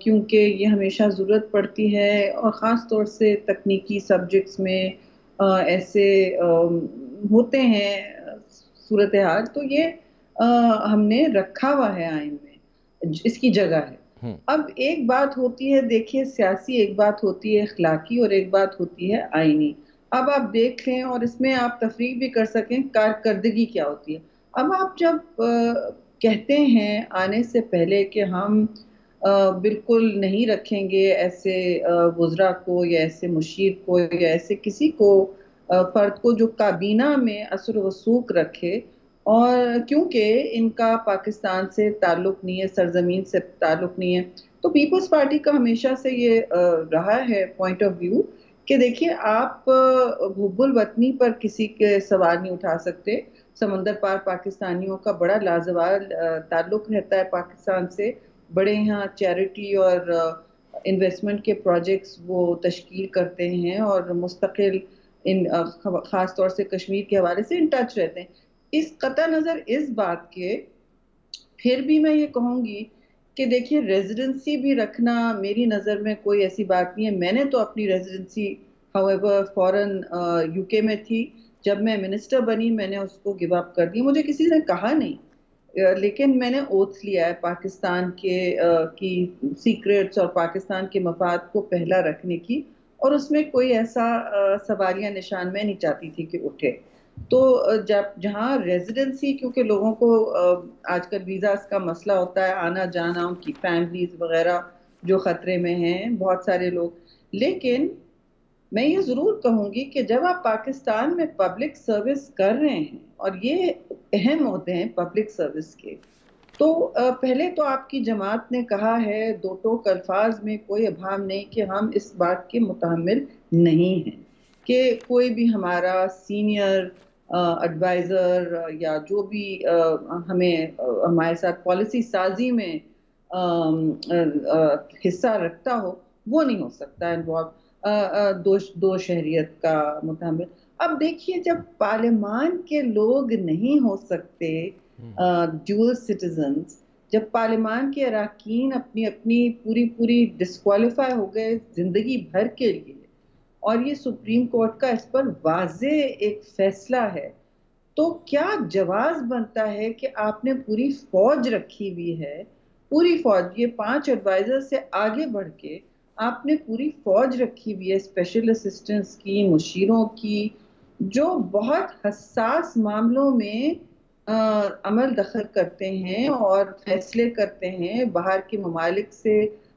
کیونکہ یہ ہمیشہ ضرورت پڑتی ہے، اور خاص طور سے تکنیکی سبجیکٹس میں ایسے ہوتے ہیں صورتحال، تو یہ ہم نے رکھا ہوا ہے آئین میں، اس کی جگہ ہے۔ اب ایک بات ہوتی ہے، دیکھیے سیاسی ایک بات ہوتی ہے اخلاقی، اور ایک بات ہوتی ہے آئینی۔ اب آپ دیکھ لیں، اور اس میں آپ تفریق بھی کر سکیں کارکردگی کیا ہوتی ہے۔ اب آپ جب کہتے ہیں آنے سے پہلے کہ ہم بالکل نہیں رکھیں گے ایسے وزراء کو، یا ایسے مشیر کو، یا ایسے کسی کو فرد کو جو کابینہ میں اثر و رسوخ رکھے، اور کیونکہ ان کا پاکستان سے تعلق نہیں ہے، سرزمین سے تعلق نہیں ہے، تو پیپلز پارٹی کا ہمیشہ سے یہ رہا ہے پوائنٹ آف ویو کہ دیکھیے آپ حب الوطنی پر کسی کے سوال نہیں اٹھا سکتے۔ سمندر پار پاکستانیوں کا بڑا لازوال تعلق رہتا ہے پاکستان سے، بڑے یہاں چیریٹی اور انویسٹمنٹ کے پروجیکٹس وہ تشکیل کرتے ہیں، اور مستقل خاص طور سے کشمیر کے حوالے سے ان ٹچ رہتے ہیں۔ اس قطع نظر اس بات کے، پھر بھی میں یہ کہوں گی کہ دیکھیے ریزیڈنسی بھی رکھنا میری نظر میں کوئی ایسی بات نہیں ہے۔ میں نے تو اپنی ریزیڈنسی however فورن یو کے میں تھی، جب میں منسٹر بنی میں نے اس کو گیو اپ کر دی، مجھے کسی نے کہا نہیں، لیکن میں نے اوتھ لیا ہے پاکستان کے کی سیکریٹس اور پاکستان کے مفاد کو پہلا رکھنے کی، اور اس میں کوئی ایسا سوالیہ نشان میں نہیں چاہتی تھی کہ اٹھے۔ تو جہاں ریزیڈنسی، کیونکہ لوگوں کو آج کل ویزاز کا مسئلہ ہوتا ہے، آنا جانا، ان کی فیملیز وغیرہ جو خطرے میں ہیں بہت سارے لوگ، لیکن میں یہ ضرور کہوں گی کہ جب آپ پاکستان میں پبلک سروس کر رہے ہیں، اور یہ اہم ہوتے ہیں پبلک سروس کے، تو پہلے تو آپ کی جماعت نے کہا ہے دو ٹوک الفاظ میں کوئی ابہام نہیں کہ ہم اس بات کے متحمل نہیں ہیں کہ کوئی بھی ہمارا سینئر ایڈوائزر یا جو بھی ہمیں ہمارے ساتھ پالیسی سازی میں حصہ رکھتا ہو، وہ نہیں ہو سکتا انوالو دو شہریت کا متحمل۔ اب دیکھیے جب پارلیمان کے لوگ نہیں ہو سکتے ڈیول سٹیزنز، جب پارلیمان کے اراکین اپنی اپنی پوری ڈسکوالیفائی ہو گئے زندگی بھر کے لیے، اور یہ سپریم کورٹ کا اس پر واضح ایک فیصلہ ہے، تو کیا جواز بنتا ہے کہ آپ نے پوری فوج رکھی ہوئی ہے، پوری فوج، یہ 5 ایڈوائزر سے آگے بڑھ کے آپ نے پوری فوج رکھی ہوئی ہے اسپیشل اسسٹنٹس کی، مشیروں کی، جو بہت حساس معاملوں میں عمل دخل کرتے ہیں اور فیصلے کرتے ہیں باہر کے ممالک سے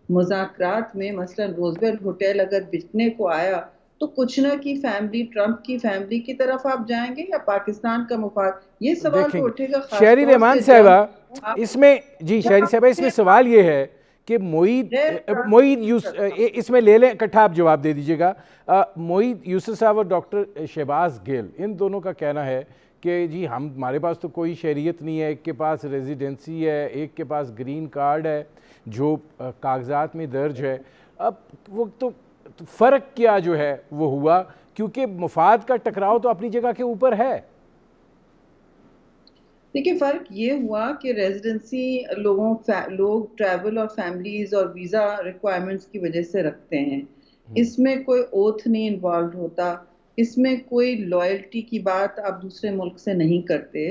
مذاکرات میں۔ مثلا روزویلٹ ہوٹل اگر بکنے کو آیا تو کچھ نہ کی فیملی، ٹرمپ کی فیملی کی طرف آپ جائیں گے یا پاکستان کا مفاد؟ یہ سوال دیکھیں تو گے اٹھے گا، خاص شہری طور رحمان سے صاحبہ، جب اس میں جی شہری صاحبہ اس میں سوال یہ ہے کہ معید اس میں لے لیں اکٹھا، آپ جواب دے دیجیے گا۔ معید یوسف صاحب اور ڈاکٹر شہباز گل، ان دونوں کا کہنا ہے کہ جی ہمارے پاس تو کوئی شہریت نہیں ہے، ایک کے پاس ریزیڈنسی ہے، ایک کے پاس گرین کارڈ ہے جو کاغذات میں درج ہے۔ اب وہ تو فرق کیا جو ہے وہ ہوا، کیونکہ مفاد کا ٹکراؤ تو اپنی جگہ کے اوپر ہے۔ دیکھیے فرق یہ ہوا کہ ریزیڈنسی لوگ ٹریول اور فیملیز اور ویزا ریکوائرمنٹس کی وجہ سے رکھتے ہیں، اس میں کوئی اوتھ نہیں انوالوڈ ہوتا، اس میں کوئی لائلٹی کی بات آپ دوسرے ملک سے نہیں کرتے،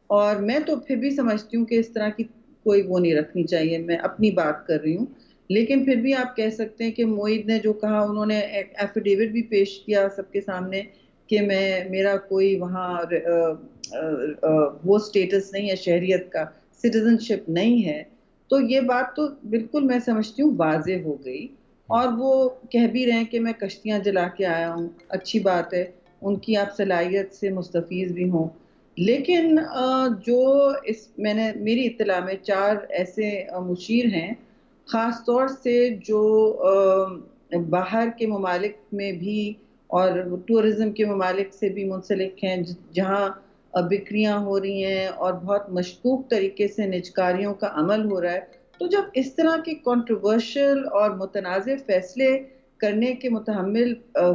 اور میں تو پھر بھی سمجھتی ہوں کہ اس طرح کی کوئی وہ نہیں رکھنی چاہیے، میں اپنی بات کر رہی ہوں۔ لیکن پھر بھی آپ کہہ سکتے ہیں کہ معید نے جو کہا، انہوں نے ایک ایفیڈیوٹ بھی پیش کیا سب کے سامنے کہ میرا کوئی وہاں وہ سٹیٹس نہیں ہے، شہریت کا سٹیزن شپ نہیں ہے، تو یہ بات تو بالکل میں سمجھتی ہوں واضح ہو گئی۔ اور وہ کہہ بھی رہے ہیں کہ میں کشتیاں جلا کے آیا ہوں، اچھی بات ہے، ان کی آپ صلاحیت سے مستفیض بھی ہوں، لیکن جو میری اطلاع میں 4 ایسے مشیر ہیں خاص طور سے جو باہر کے ممالک میں بھی اور ٹورزم کے ممالک سے بھی منسلک ہیں، جہاں بکریاں ہو رہی ہیں اور بہت مشکوک طریقے سے نجکاریوں کا عمل ہو رہا ہے، تو جب اس طرح کے کنٹروورشل اور متنازع فیصلے کرنے کے متحمل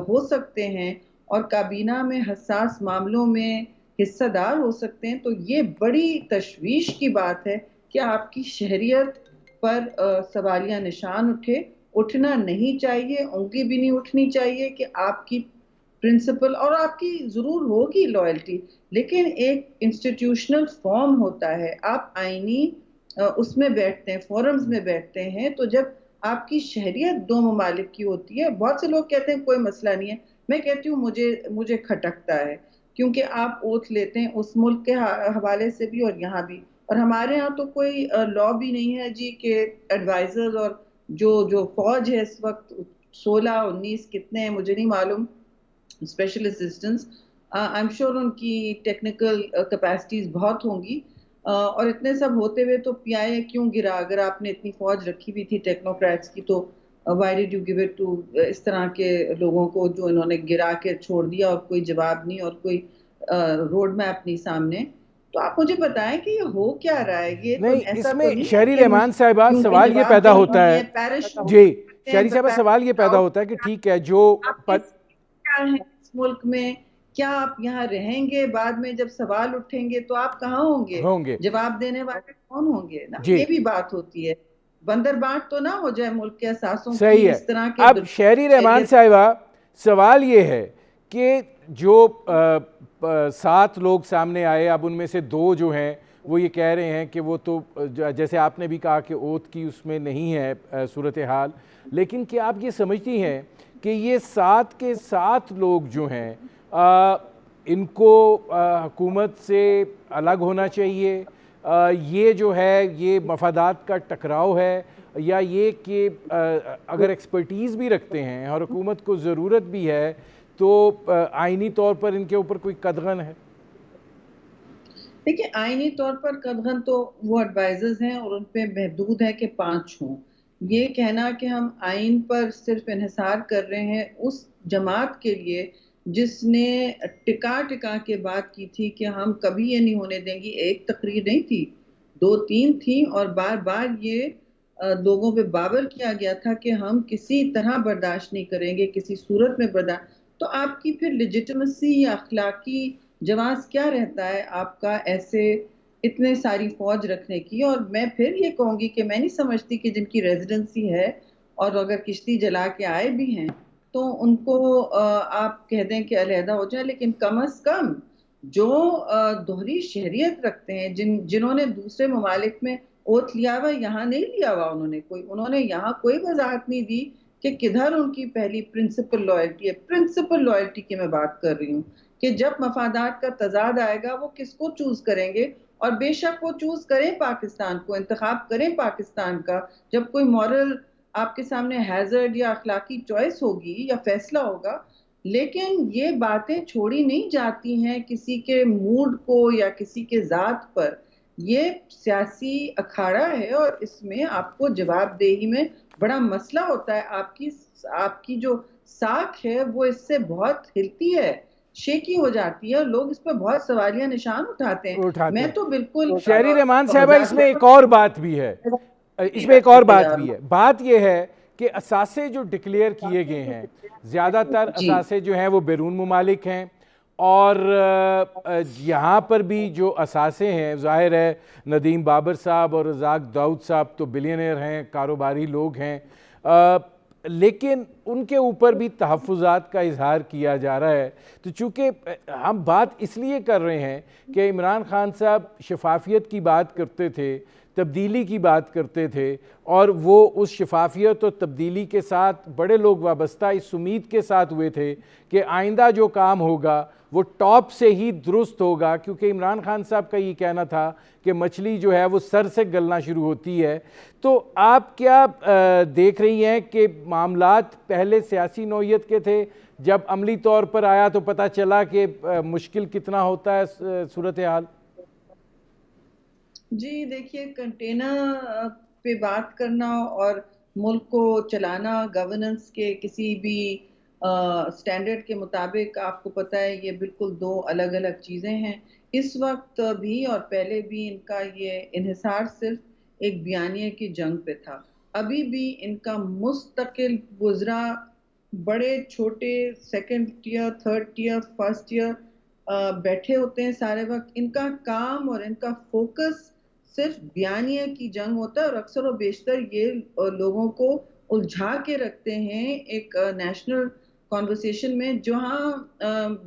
ہو سکتے ہیں اور کابینہ میں حساس معاملوں میں حصہ دار ہو سکتے ہیں، تو یہ بڑی تشویش کی بات ہے کہ آپ کی شہریت پر سوالیہ نشان اٹھنا نہیں چاہیے، انگلی بھی نہیں اٹھنی چاہیے کہ آپ کی پرنسپل، اور آپ کی ضرور ہوگی لائلٹی، لیکن ایک انسٹیٹیوشنل فارم ہوتا ہے، آپ آئینی اس میں بیٹھتے ہیں، فورمز میں بیٹھتے ہیں، تو جب آپ کی شہریت دو ممالک کی ہوتی ہے، بہت سے لوگ کہتے ہیں کوئی مسئلہ نہیں ہے، میں کہتی ہوں مجھے کھٹکتا ہے، کیونکہ آپ اوتھ لیتے ہیں اس ملک کے حوالے سے بھی اور یہاں بھی، اور ہمارے ہاں تو کوئی لا بھی نہیں ہے جی کہ ایڈوائزرز اور جو فوج ہے اس وقت 16-19 کتنے ہیں مجھے نہیں معلوم، special assistants, I am sure ان کی ٹیکنیکل کیپیسٹیز بہت ہوں گی، اور اتنے سب ہوتے ہوئے تو پی آئی اے کیوں گرا؟ اگر آپ نے اتنی فوج رکھی ہوئی تھی ٹیکنوکریٹس کی تو why did you give it to اس طرح کے لوگوں کو جو انہوں نے گرا کے چھوڑ دیا اور کوئی جواب نہیں اور کوئی روڈ میپ نہیں سامنے؟ تو آپ مجھے بتائیں کہ یہ ہو کیا رہا ہے؟ یہ تو نہیں، ایسا اس تو میں نہیں ہے شہری کہ رحمان صاحبہ کیونکہ سوال یہ جواب پیدا دہی ہوتا نہیں ہے، ہے، پیراشوٹ جی ہیں، شہری the صاحبہ سوال یہ parachute پیدا out، ہوتا ہے کہ ٹھیک ہے جو آپ کیا ہیں اس ملک میں؟ کیا آپ یہاں رہیں گے؟ بعد میں جب سوال اٹھیں گے تو آپ کہاں ہوں گے؟ ہوں گے، جواب دینے والے کون ہوں گے نا؟ جی یہ بھی بات ہوتی ہے، بندر بانٹ تو نہ ہو جائے ملک کے اثاثوں کی صحیح ہے۔ اس طرح کے اب شہری رحمان شہریت۔ صاحبہ سوال یہ ہے کہ جو 7 لوگ سامنے آئے، اب ان میں سے 2 جو ہیں وہ یہ کہہ رہے ہیں کہ وہ تو جیسے آپ نے بھی کہا کہ اوتھ کی اس میں نہیں ہے صورتحال، لیکن کیا آپ یہ سمجھتی ہیں کہ یہ 7 کے 7 لوگ جو ہیں ان کو حکومت سے الگ ہونا چاہیے؟ یہ جو ہے یہ مفادات کا ٹکراؤ ہے، یا یہ کہ اگر ایکسپرٹیز بھی رکھتے ہیں اور حکومت کو ضرورت بھی ہے تو آئینی طور پر ان کے اوپر کوئی قدغن ہے؟ دیکھیں، آئینی طور پر قدغن تو وہ ایڈوائزرز ہیں اور ان پہ محدود ہے کہ 5 ہوں۔ یہ کہنا کہ ہم آئین پر صرف انحصار کر رہے ہیں اس جماعت کے لیے جس نے ٹکا کے بات کی تھی کہ ہم کبھی یہ نہیں ہونے دیں گی، ایک تقریر نہیں تھی، 2-3 تھیں، اور بار بار یہ لوگوں پہ باور کیا گیا تھا کہ ہم کسی طرح برداشت نہیں کریں گے، کسی صورت میں برداشت، تو آپ کی پھر لیجیٹمیسی یا اخلاقی جواز کیا رہتا ہے آپ کا ایسے اتنے ساری فوج رکھنے کی؟ اور میں پھر یہ کہوں گی کہ میں نہیں سمجھتی کہ جن کی ریزیڈنسی ہے اور اگر کشتی جلا کے آئے بھی ہیں تو ان کو آپ کہہ دیں کہ علیحدہ ہو جائیں، لیکن کم از کم جو دوہری شہریت رکھتے ہیں، جنہوں نے دوسرے ممالک میں اوتھ لیا ہوا، یہاں نہیں لیا ہوا، انہوں نے یہاں کوئی وضاحت نہیں دی کہ کدھر ان کی پہلی پرنسپل لائلٹی ہے۔ پرنسپل لائلٹی کی میں بات کر رہی ہوں کہ جب مفادات کا تضاد آئے گا وہ کس کو چوز کریں گے، اور بے شک وہ چوز کریں پاکستان کو، انتخاب کریں پاکستان کا، جب کوئی مورل آپ کے سامنے ہیزرڈ یا اخلاقی چوائس ہوگی یا فیصلہ ہوگا، لیکن یہ باتیں چھوڑی نہیں جاتی ہیں کسی کے موڈ کو یا کسی کے ذات پر۔ یہ سیاسی اکھاڑا ہے اور اس میں آپ کو جواب دہی میں بڑا مسئلہ ہوتا ہے، آپ کی جو ساکھ ہے وہ اس سے بہت ہلتی ہے، شیکی ہو جاتی ہے، اور لوگ اس پہ بہت سوالیہ نشان اٹھاتے ہیں۔ اٹھاتے میں ہیں۔ تو بالکل شہری رحمان صاحبہ اس میں ایک ذاتی اور بات بھی ہے، اس میں ایک بات اور پہ بات تیار بھی ہوں۔ ہے، بات یہ ہے کہ اثاثے جو ڈکلیئر کیے گئے ہیں، زیادہ تر جی اثاثے جو ہیں وہ بیرون ممالک ہیں، اور یہاں پر بھی جو اثاثے ہیں ظاہر ہے ندیم بابر صاحب اور رزاق داؤد صاحب تو بلینئر ہیں، کاروباری لوگ ہیں، لیکن ان کے اوپر بھی تحفظات کا اظہار کیا جا رہا ہے۔ تو چونکہ ہم بات اس لیے کر رہے ہیں کہ عمران خان صاحب شفافیت کی بات کرتے تھے، تبدیلی کی بات کرتے تھے، اور وہ اس شفافیت اور تبدیلی کے ساتھ بڑے لوگ وابستہ اس امید کے ساتھ ہوئے تھے کہ آئندہ جو کام ہوگا وہ ٹاپ سے ہی درست ہوگا، کیونکہ عمران خان صاحب کا یہ کہنا تھا کہ مچھلی جو ہے وہ سر سے گلنا شروع ہوتی ہے۔ تو آپ کیا دیکھ رہی ہیں کہ معاملات پہلے سیاسی نوعیت کے تھے، جب عملی طور پر آیا تو پتہ چلا کہ مشکل کتنا ہوتا ہے صورتحال؟ جی دیکھیے، کنٹینر پہ بات کرنا اور ملک کو چلانا گورننس کے کسی بھی سٹینڈرڈ کے مطابق، آپ کو پتہ ہے یہ بالکل 2 الگ الگ چیزیں ہیں۔ اس وقت بھی اور پہلے بھی ان کا یہ انحصار صرف ایک بیانیے کی جنگ پہ تھا، ابھی بھی ان کا مستقل گزرا بڑے چھوٹے 2nd tier 3rd tier 1st tier بیٹھے ہوتے ہیں سارے وقت، ان کا کام اور ان کا فوکس صرف بیانیہ کی جنگ ہوتا ہے، اور اکثر و بیشتر یہ لوگوں کو الجھا کے رکھتے ہیں ایک نیشنل کانورسیشن میں، جہاں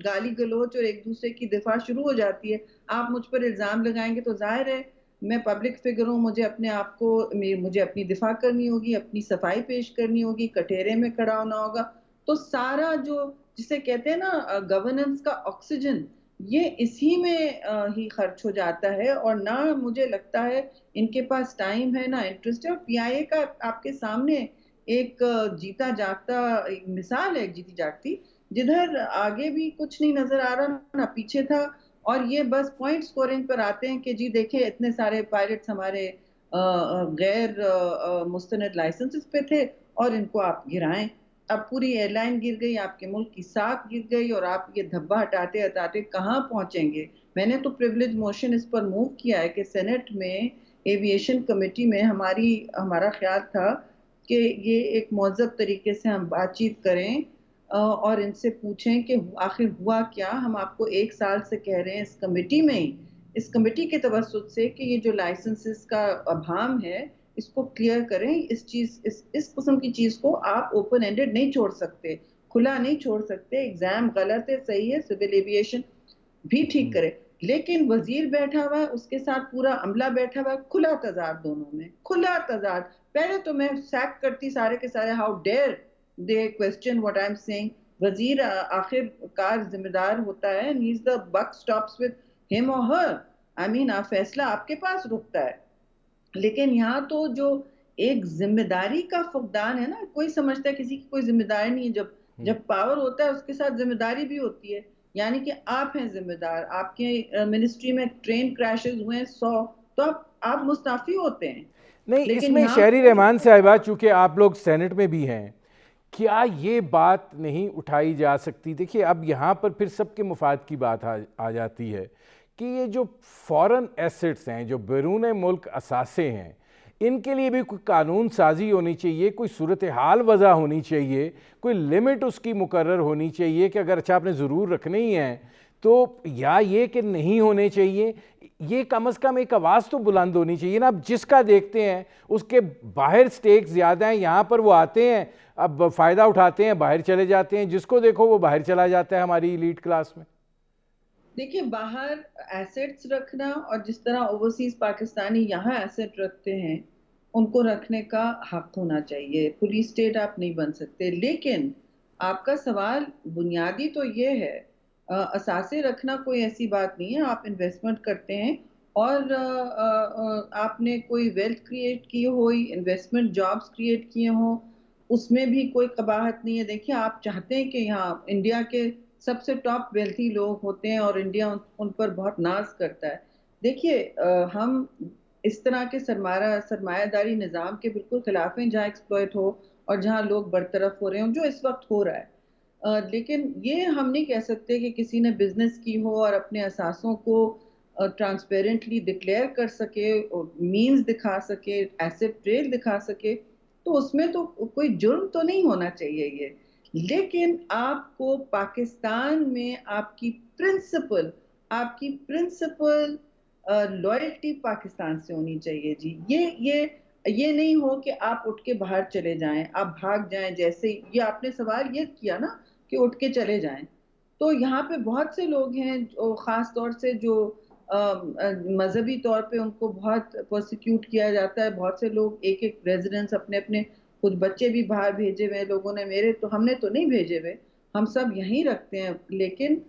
گالی گلوچ اور ایک دوسرے کی دفاع شروع ہو جاتی ہے. آپ مجھ پر الزام لگائیں گے تو ظاہر ہے میں پبلک فگر ہوں، مجھے اپنے آپ کو مجھے اپنی دفاع کرنی ہوگی، اپنی صفائی پیش کرنی ہوگی، کٹہرے میں کھڑا ہونا ہوگا. تو سارا جو جسے کہتے ہیں نا گورننس کا آکسیجن، یہ اسی میں ہی خرچ ہو جاتا ہے. اور نہ مجھے لگتا ہے ان کے پاس ٹائم ہے، نہ انٹرسٹ ہے. اور پی آئی اے کا آپ کے سامنے ایک جیتا جاگتا ایک مثال ہے، ایک جیتی جاگتی، جدھر آگے بھی کچھ نہیں نظر آ رہا نہ پیچھے تھا. اور یہ بس پوائنٹ سکورنگ پر آتے ہیں کہ جی دیکھیں اتنے سارے پائلٹس ہمارے غیر مستند لائسنسز پہ تھے اور ان کو آپ گرائیں. اب پوری ایئر لائن گر گئی، آپ کے ملک کی ساکھ گر گئی، اور آپ یہ دھبا ہٹاتے ہٹاتے کہاں پہنچیں گے. میں نے تو پریویلیج موشن اس پر موو کیا ہے کہ سینٹ میں ایویشن کمیٹی میں ہمارا خیال تھا کہ یہ ایک مہذب طریقے سے ہم بات چیت کریں اور ان سے پوچھیں کہ آخر ہوا کیا. ہم آپ کو 1 سال سے کہہ رہے ہیں اس کمیٹی میں ہی، اس کمیٹی کے توسط سے، کہ یہ جو لائسنسز کا ابہام ہے اس کو کلیئر کریں. اس قسم کی چیز کو آپ اوپن اینڈڈ نہیں چھوڑ سکتے، کھلا نہیں چھوڑ سکتے. ایگزام غلط ہے، صحیح ہے، سول ایویشن بھی ٹھیک کرے، لیکن وزیر بیٹھا ہوا ہے، اس کے ساتھ پورا عملہ بیٹھا ہوا ہے، کھلا تضاد دونوں میں، کھلا تضاد. پہلے تو میں سیک کرتی سارے کے سارے، how dare they question what I am saying. وزیر آخر کار ذمہ دار ہوتا ہے، and he's the buck stops with him or her. I mean فیصلہ آپ کے پاس رکتا ہے. لیکن یہاں تو جو ایک ذمہ داری کا فقدان ہے نا، کوئی سمجھتا ہے کسی کی کوئی ذمہ داری نہیں ہے. جب پاور ہوتا ہے اس کے ساتھ ذمہ داری بھی ہوتی ہے. یعنی کہ آپ ہیں ذمہ دار، آپ کے منسٹری میں ٹرین کریشز ہوئے ہیں 100، تو آپ مستعفی ہوتے ہیں. نہیں، اس لیکن میں یہاں شہری رحمان صاحبہ چونکہ آپ لوگ سینٹ میں بھی ہیں، کیا یہ بات نہیں اٹھائی جا سکتی؟ دیکھیے اب یہاں پر پھر سب کے مفاد کی بات آ جاتی ہے کہ یہ جو فورن ایسٹس ہیں، جو بیرون ملک اثاثے ہیں، ان کے لیے بھی کوئی قانون سازی ہونی چاہیے، کوئی صورتحال وضع ہونی چاہیے، کوئی لمٹ اس کی مقرر ہونی چاہیے کہ اگر اچھا آپ نے ضرور رکھنے ہی ہیں تو یا یہ کہ نہیں ہونے چاہیے. یہ کم از کم ایک آواز تو بلند ہونی چاہیے نا. اب جس کا دیکھتے ہیں اس کے باہر سٹیک زیادہ ہیں، یہاں پر وہ آتے ہیں، اب فائدہ اٹھاتے ہیں، باہر چلے جاتے ہیں. جس کو دیکھو وہ باہر چلا جاتا ہے ہماری ایلیٹ کلاس میں. دیکھیے باہر ایسٹس رکھنا، اور جس طرح اوورسیز پاکستانی یہاں ایسٹ رکھتے ہیں، ان کو رکھنے کا حق ہونا چاہیے. پولیس اسٹیٹ آپ نہیں بن سکتے. لیکن آپ کا سوال بنیادی تو یہ ہے، اثاثے رکھنا کوئی ایسی بات نہیں ہے. آپ انویسٹمنٹ کرتے ہیں اور آپ نے کوئی ویلتھ کریٹ کی ہوئی، انویسٹمنٹ جابز کریٹ کیے ہوں، اس میں بھی کوئی قباحت نہیں ہے. دیکھیے آپ چاہتے ہیں کہ یہاں انڈیا کے سب سے ٹاپ ویلتھی لوگ ہوتے ہیں اور انڈیا ان پر بہت ناز کرتا ہے. دیکھیے ہم اس طرح کے سرمایہ داری نظام کے بالکل خلاف ہیں، جہاں ایکسپلوئٹ ہو اور جہاں لوگ برطرف ہو رہے ہوں، جو اس وقت ہو رہا ہے. لیکن یہ ہم نہیں کہہ سکتے کہ کسی نے بزنس کی ہو اور اپنے اثاثوں کو ٹرانسپیرنٹلی ڈکلیئر کر سکے، مینز دکھا سکے، ایسٹ ٹریل دکھا سکے، تو اس میں تو کوئی جرم تو نہیں ہونا چاہیے یہ. لیکن آپ کو پاکستان میں آپ کی پرنسپل لائلٹی پاکستان سے ہونی چاہیے. جی یہ نہیں ہو کہ آپ اٹھ کے باہر چلے جائیں، آپ بھاگ جائیں. جیسے یہ آپ نے سوال یہ کیا نا کہ اٹھ کے چلے جائیں، تو یہاں پہ بہت سے لوگ ہیں جو خاص طور سے جو مذہبی طور پہ ان کو بہت پرسیکیوٹ کیا جاتا ہے. بہت سے لوگ ایک ریزیڈنس اپنے کچھ بچے بھی باہر بھیجے ہوئے لوگوں نے، ہم نے تو نہیں بھیجے ہوئے، ہم سب یہیں رکھتے ہیں. لیکن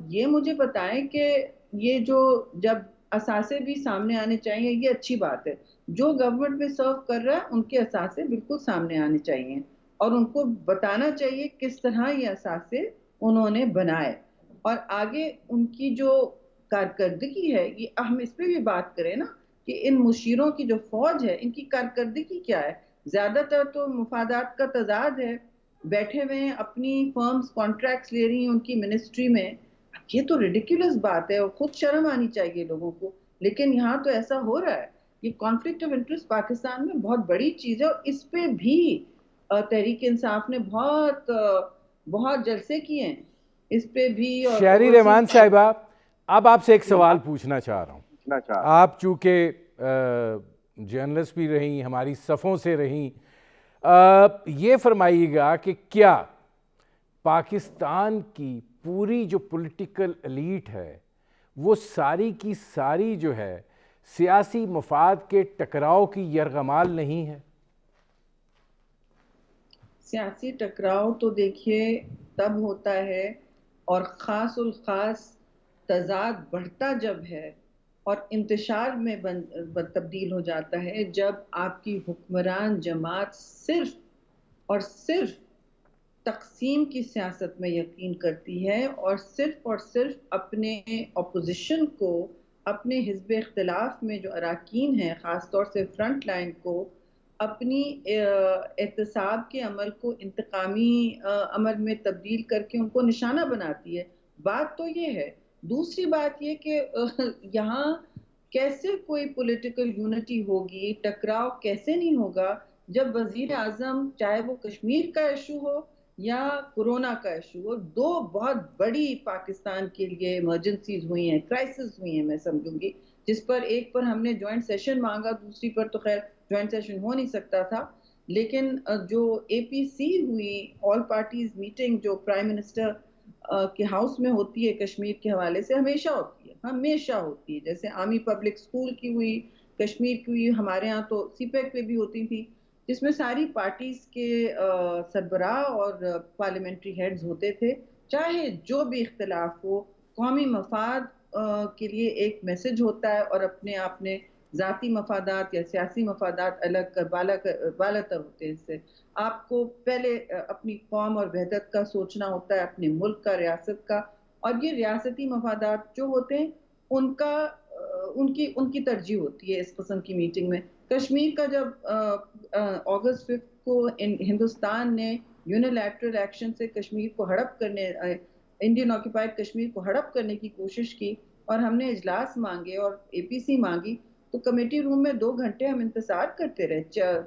یہ مجھے بتائیں کہ یہ جو جب اثاثے بھی سامنے آنے چاہیے، یہ اچھی بات ہے. جو گورنمنٹ میں سرو کر رہا ہے ان کے اثاثے بالکل سامنے آنے چاہیے، اور ان کو بتانا چاہیے کس طرح یہ اثاثے انہوں نے بنائے، اور آگے ان کی جو کارکردگی ہے. یہ ہم اس پہ بھی بات کریں نا کہ ان مشیروں کی جو فوج ہے ان کی کارکردگی کیا ہے. زیادہ تر تو مفادات کا تضاد ہے، بیٹھے ہوئے ہیں، اپنی فرمز کانٹریکٹس لے رہی ہیں ان کی منسٹری میں. یہ تو ریڈیکولس بات ہے اور خود شرم آنی چاہیے لوگوں کو. لیکن یہاں تو ایسا ہو رہا ہے. یہ کانفلکٹ آف انٹرسٹ پاکستان میں بہت بڑی چیز ہے، اور اس پہ بھی تحریک انصاف نے بہت جلسے کیے ہیں اس پہ بھی. اور شہری رحمان صاحبہ اب آپ سے ایک سوال پوچھنا چاہ رہا ہوں. آپ چونکہ جرنلسٹ بھی رہیں، ہماری صفوں سے رہیں، یہ فرمائیے گا کہ کیا پاکستان کی پوری جو پولیٹیکل ایلیٹ ہے وہ ساری کی ساری جو ہے سیاسی مفاد کے ٹکراؤ کی یرغمال نہیں ہے؟ سیاسی ٹکراؤ تو دیکھیے تب ہوتا ہے اور خاص الخاص تضاد بڑھتا جب ہے اور انتشار میں تبدیل ہو جاتا ہے جب آپ کی حکمران جماعت صرف اور صرف تقسیم کی سیاست میں یقین کرتی ہے اور صرف اپنے اپوزیشن کو، اپنے حزب اختلاف میں جو اراکین ہیں خاص طور سے فرنٹ لائن کو، اپنی احتساب کے عمل کو انتقامی عمل میں تبدیل کر کے ان کو نشانہ بناتی ہے۔ بات تو یہ ہے۔ دوسری بات یہ کہ یہاں کیسے کوئی پولیٹیکل یونٹی ہوگی، ٹکراؤ کیسے نہیں ہوگا جب وزیر اعظم، چاہے وہ کشمیر کا ایشو ہو یا کورونا کا ایشو ہو، دو بہت بڑی پاکستان کے لیے ایمرجنسیز ہوئی ہیں، کرائسس ہوئی ہیں میں سمجھوں گی، جس پر ایک پر ہم نے جوائنٹ سیشن مانگا، دوسری پر تو خیر جوائنٹ سیشن ہو نہیں سکتا تھا، لیکن جو اے پی سی ہوئی، آل پارٹیز میٹنگ جو پرائم منسٹر کے ہاؤس میں ہوتی ہے کشمیر کے حوالے سے، ہمیشہ ہوتی ہے، جیسے آرمی پبلک اسکول کی ہوئی، کشمیر کی ہوئی، ہمارے ہاں تو سی پیک پہ بھی ہوتی تھی، جس میں ساری پارٹیز کے سربراہ اور پارلیمنٹری ہیڈز ہوتے تھے، چاہے جو بھی اختلاف ہو، قومی مفاد کے لیے ایک میسج ہوتا ہے اور اپنے آپ نے ذاتی مفادات یا سیاسی مفادات الگ کر بالاتر ہوتے ہیں۔ اس سے آپ کو پہلے اپنی قوم اور وحدت کا سوچنا ہوتا ہے، اپنے ملک کا، ریاست کا، اور یہ ریاستی مفادات جو ہوتے ہیں ان کی ترجیح ہوتی ہے اس قسم کی میٹنگ میں۔ کشمیر کا جب اگست 5 کو ہندوستان نے یونیلیٹرل ایکشن سے کشمیر کو ہڑپ کرنے، انڈین آکوپائڈ کشمیر کو ہڑپ کرنے کی کوشش کی اور ہم نے اجلاس مانگے اور اے پی سی مانگی، تو کمیٹی روم میں 2 گھنٹے ہم انتظار کرتے رہے۔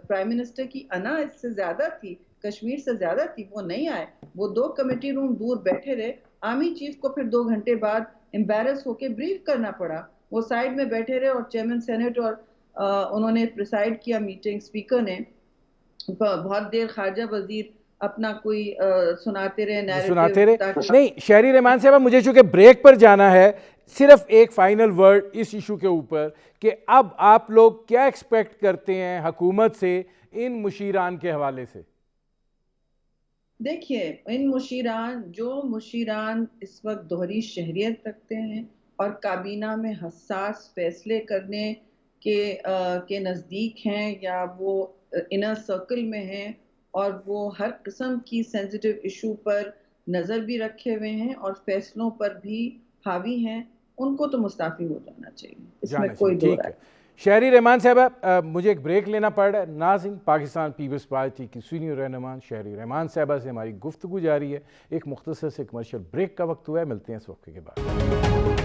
پرائم منسٹر کی انا اس سے زیادہ تھی، کشمیر سے زیادہ تھی، وہ نہیں آئے، وہ 2 کمیٹی روم دور بیٹھے رہے۔ آرمی چیف کو پھر 2 گھنٹے بعد امبیرس ہو کے بریف کرنا پڑا، وہ سائیڈ میں بیٹھے رہے اور چیئرمین سینٹ اور انہوں نے پریسائڈ کیا میٹنگ، اسپیکر نے بہت دیر خارجہ وزیر اپنا کوئی سناتے رہے نیریٹو۔ نہیں شہری رحمان صاحبہ، مجھے چونکہ بریک پر جانا ہے، صرف ایک فائنل ورڈ اس ایشو کے اوپر کہ اب آپ لوگ کیا ایکسپیکٹ کرتے ہیں حکومت سے ان مشیران کے حوالے سے؟ دیکھیے، ان مشیران اس وقت دوہری شہریت رکھتے ہیں اور کابینہ میں حساس فیصلے کرنے کے نزدیک ہیں، یا وہ انر سرکل میں ہیں اور وہ ہر قسم کی سینسیٹیو ایشو پر نظر بھی رکھے ہوئے ہیں اور فیصلوں پر بھی حاوی ہیں، ان کو تو مستعفی ہو جانا چاہیے، اس میں کوئی دو رائے۔ شہری رحمان صاحبہ، مجھے ایک بریک لینا پڑ رہا ہے۔ ناظرین، پاکستان پیپلز پارٹی کی سینئر رہنما شہری رحمان صاحبہ سے ہماری گفتگو جاری ہے۔ ایک مختصر سے کمرشل بریک کا وقت ہوا ہے، ملتے ہیں اس وقت کے بعد۔